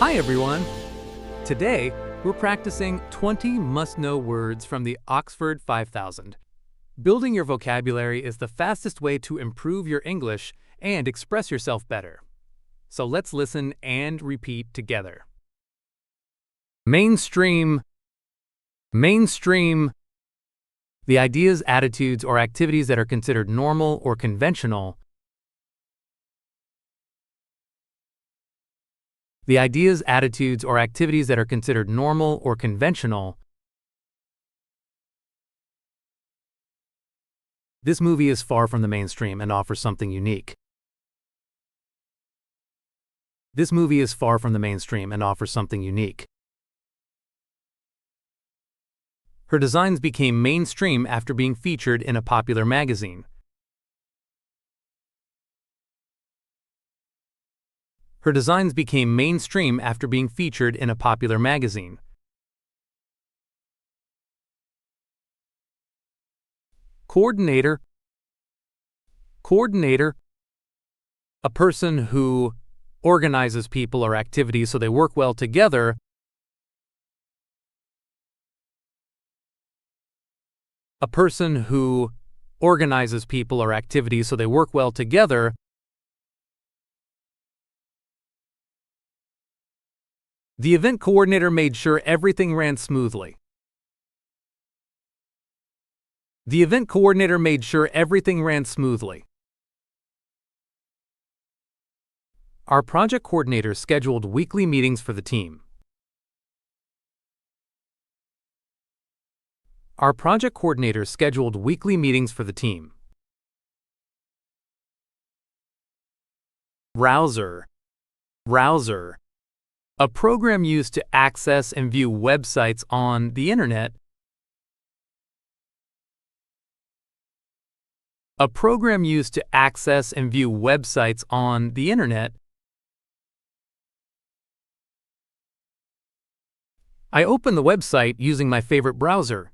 Hi everyone! Today, we're practicing 20 must-know words from the Oxford 5000. Building your vocabulary is the fastest way to improve your English and express yourself better. So let's listen and repeat together. Mainstream. Mainstream. The ideas, attitudes, or activities that are considered normal or conventional. The ideas, attitudes, or activities that are considered normal or conventional. This movie is far from the mainstream and offers something unique. This movie is far from the mainstream and offers something unique. Her designs became mainstream after being featured in a popular magazine. Her designs became mainstream after being featured in a popular magazine. Coordinator. Coordinator. A person who organizes people or activities so they work well together. A person who organizes people or activities so they work well together. The event coordinator made sure everything ran smoothly. The event coordinator made sure everything ran smoothly. Our project coordinator scheduled weekly meetings for the team. Our project coordinator scheduled weekly meetings for the team. Browser. Browser. A program used to access and view websites on the internet. A program used to access and view websites on the internet. I opened the website using my favorite browser.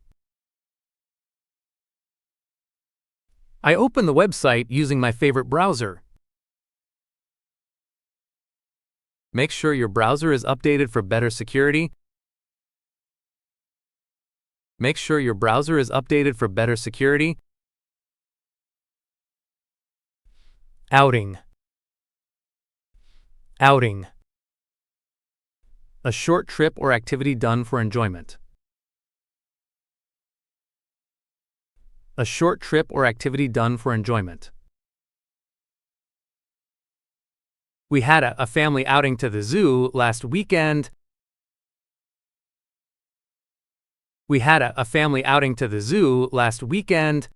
I opened the website using my favorite browser. Make sure your browser is updated for better security. Make sure your browser is updated for better security. Outing. Outing. A short trip or activity done for enjoyment. A short trip or activity done for enjoyment. We had a family outing to the zoo last weekend. We had a family outing to the zoo last weekend.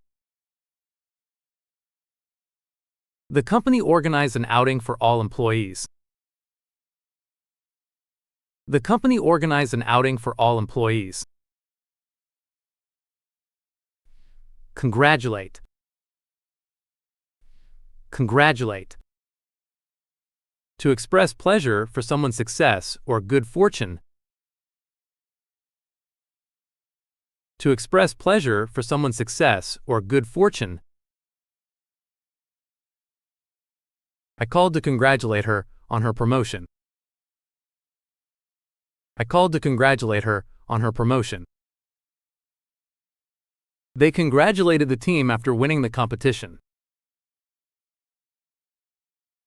The company organized an outing for all employees. The company organized an outing for all employees. Congratulate. Congratulate. To express pleasure for someone's success or good fortune. To express pleasure for someone's success or good fortune. I called to congratulate her on her promotion. I called to congratulate her on her promotion. They congratulated the team after winning the competition.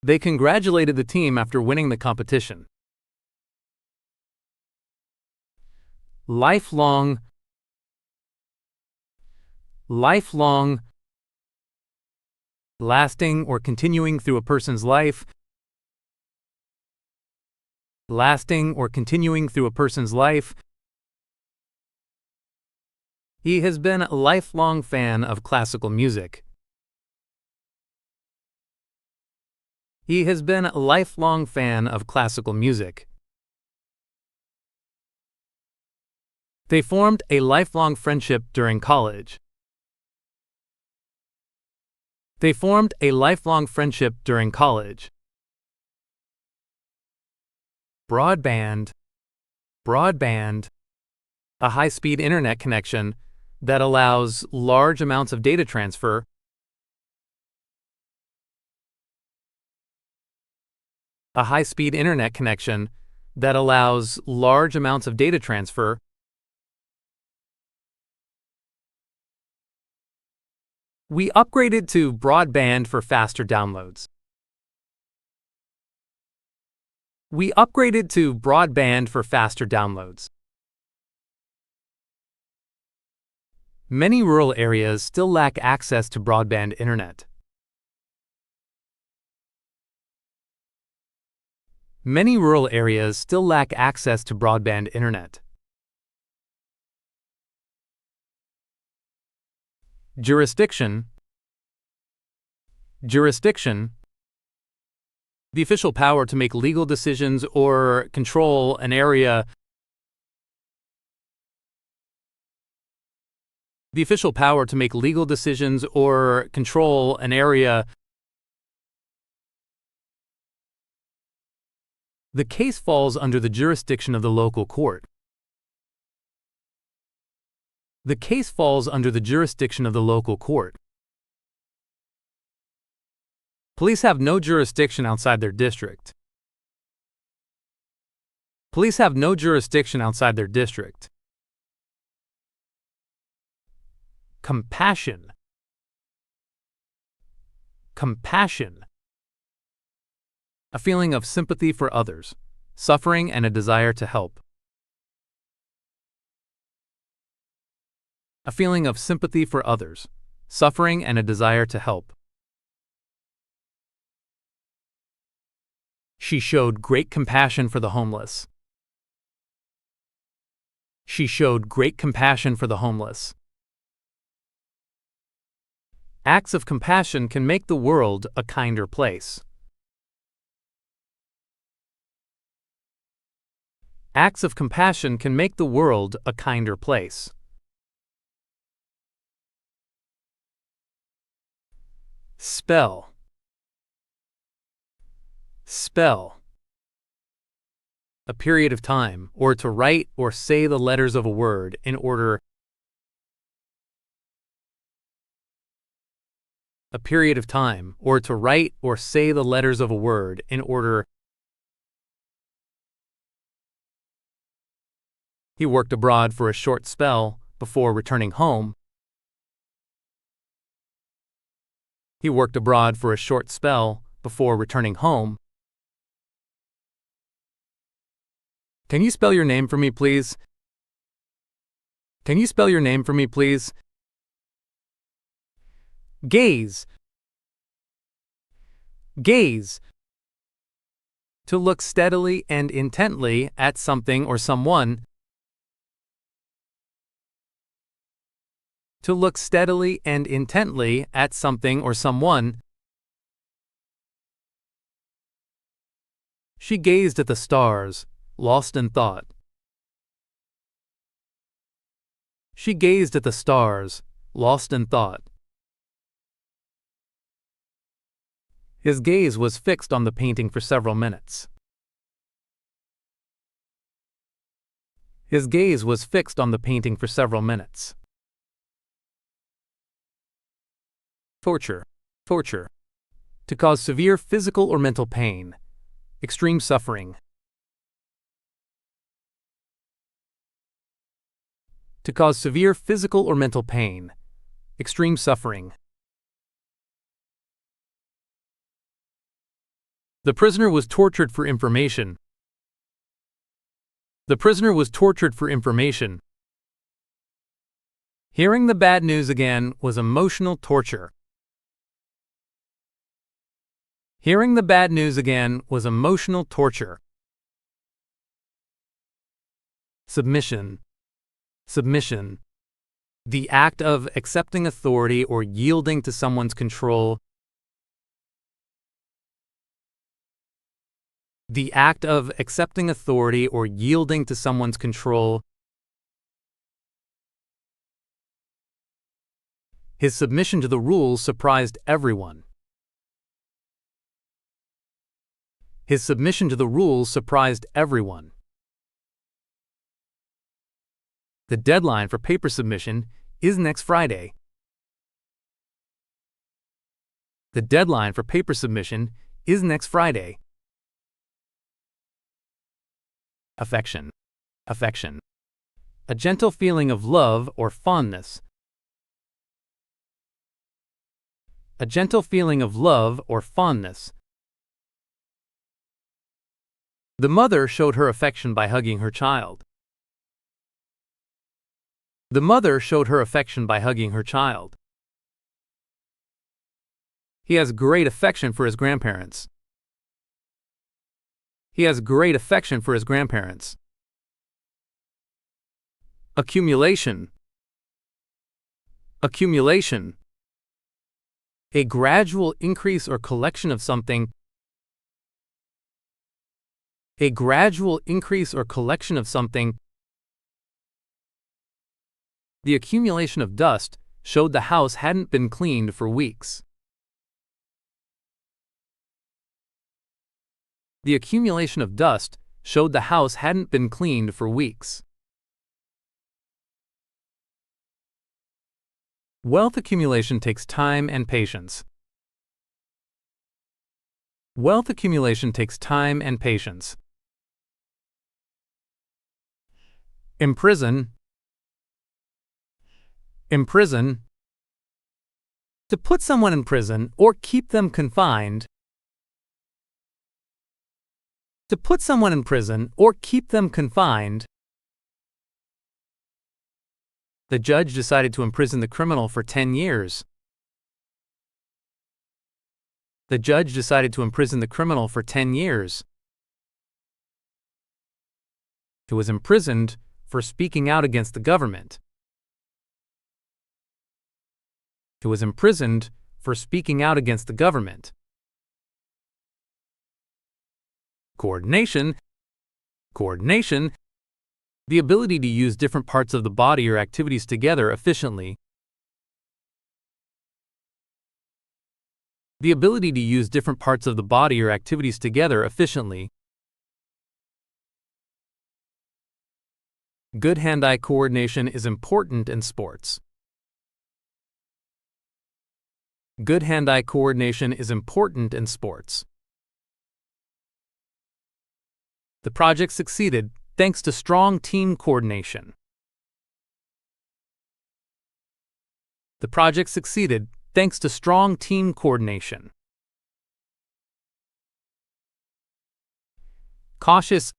They congratulated the team after winning the competition. Lifelong. Lifelong. Lasting or continuing through a person's life. Lasting or continuing through a person's life. He has been a lifelong fan of classical music. He has been a lifelong fan of classical music. They formed a lifelong friendship during college. They formed a lifelong friendship during college. Broadband. Broadband. A high-speed internet connection that allows large amounts of data transfer. A high-speed internet connection that allows large amounts of data transfer. We upgraded to broadband for faster downloads. We upgraded to broadband for faster downloads. Many rural areas still lack access to broadband internet. Many rural areas still lack access to broadband internet. Jurisdiction. Jurisdiction. The official power to make legal decisions or control an area. The official power to make legal decisions or control an area. The case falls under the jurisdiction of the local court. The case falls under the jurisdiction of the local court. Police have no jurisdiction outside their district. Police have no jurisdiction outside their district. Compassion. Compassion. A feeling of sympathy for others, suffering, and a desire to help. A feeling of sympathy for others, suffering, and a desire to help. She showed great compassion for the homeless. She showed great compassion for the homeless. Acts of compassion can make the world a kinder place. Acts of compassion can make the world a kinder place. Spell. Spell. A period of time, or to write or say the letters of a word in order. A period of time, or to write or say the letters of a word in order. He worked abroad for a short spell before returning home. He worked abroad for a short spell before returning home. Can you spell your name for me, please? Can you spell your name for me, please? Gaze. Gaze. To look steadily and intently at something or someone. To look steadily and intently at something or someone. She gazed at the stars, lost in thought. She gazed at the stars, lost in thought. His gaze was fixed on the painting for several minutes. His gaze was fixed on the painting for several minutes. Torture. Torture. To cause severe physical or mental pain. Extreme suffering. To cause severe physical or mental pain. Extreme suffering. The prisoner was tortured for information. The prisoner was tortured for information. Hearing the bad news again was emotional torture. Hearing the bad news again was emotional torture. Submission. Submission. The act of accepting authority or yielding to someone's control. The act of accepting authority or yielding to someone's control. His submission to the rules surprised everyone. His submission to the rules surprised everyone. The deadline for paper submission is next Friday. The deadline for paper submission is next Friday. affection, affection. A gentle feeling of love or fondness. A gentle feeling of love or fondness. The mother showed her affection by hugging her child. The mother showed her affection by hugging her child. He has great affection for his grandparents. He has great affection for his grandparents. Accumulation, accumulation. A gradual increase or collection of something. A gradual increase or collection of something. The accumulation of dust showed the house hadn't been cleaned for weeks. The accumulation of dust showed the house hadn't been cleaned for weeks. Wealth accumulation takes time and patience. Wealth accumulation takes time and patience. Imprison, imprison. To put someone in prison or keep them confined. To put someone in prison or keep them confined. The judge decided to imprison the criminal for 10 years. The judge decided to imprison the criminal for 10 years. He was imprisoned for speaking out against the government. He was imprisoned for speaking out against the government. Coordination, coordination. The ability to use different parts of the body or activities together efficiently. The ability to use different parts of the body or activities together efficiently. Good hand-eye coordination is important in sports. Good hand-eye coordination is important in sports. The project succeeded thanks to strong team coordination. The project succeeded thanks to strong team coordination. Cautious,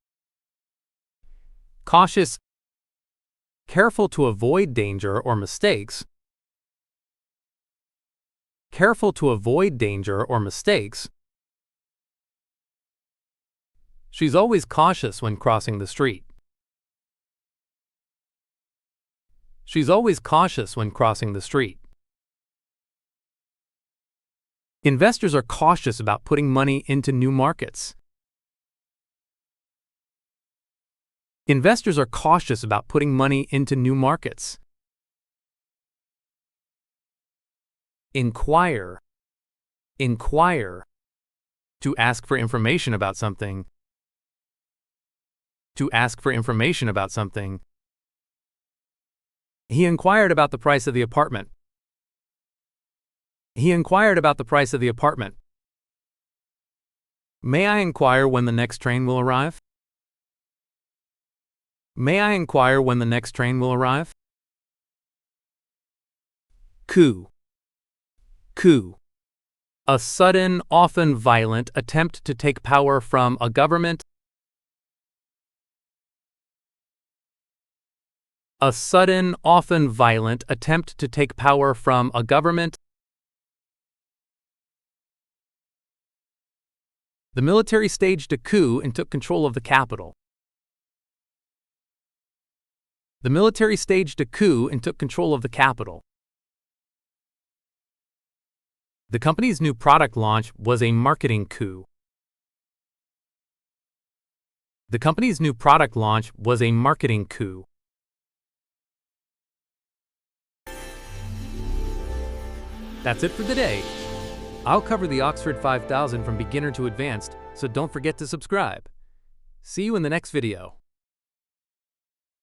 cautious. Careful to avoid danger or mistakes. Careful to avoid danger or mistakes. She's always cautious when crossing the street. She's always cautious when crossing the street. Investors are cautious about putting money into new markets. Investors are cautious about putting money into new markets. Inquire, inquire. To ask for information about something. To ask for information about something. He inquired about the price of the apartment. He inquired about the price of the apartment. May I inquire when the next train will arrive? May I inquire when the next train will arrive? Coup, coup. A sudden, often violent attempt to take power from a government. A sudden, often violent attempt to take power from a government. The military staged a coup and took control of the capital. The military staged a coup and took control of the capital. The company's new product launch was a marketing coup. The company's new product launch was a marketing coup. That's it for today. I'll cover the Oxford 5000 from beginner to advanced, so don't forget to subscribe. See you in the next video.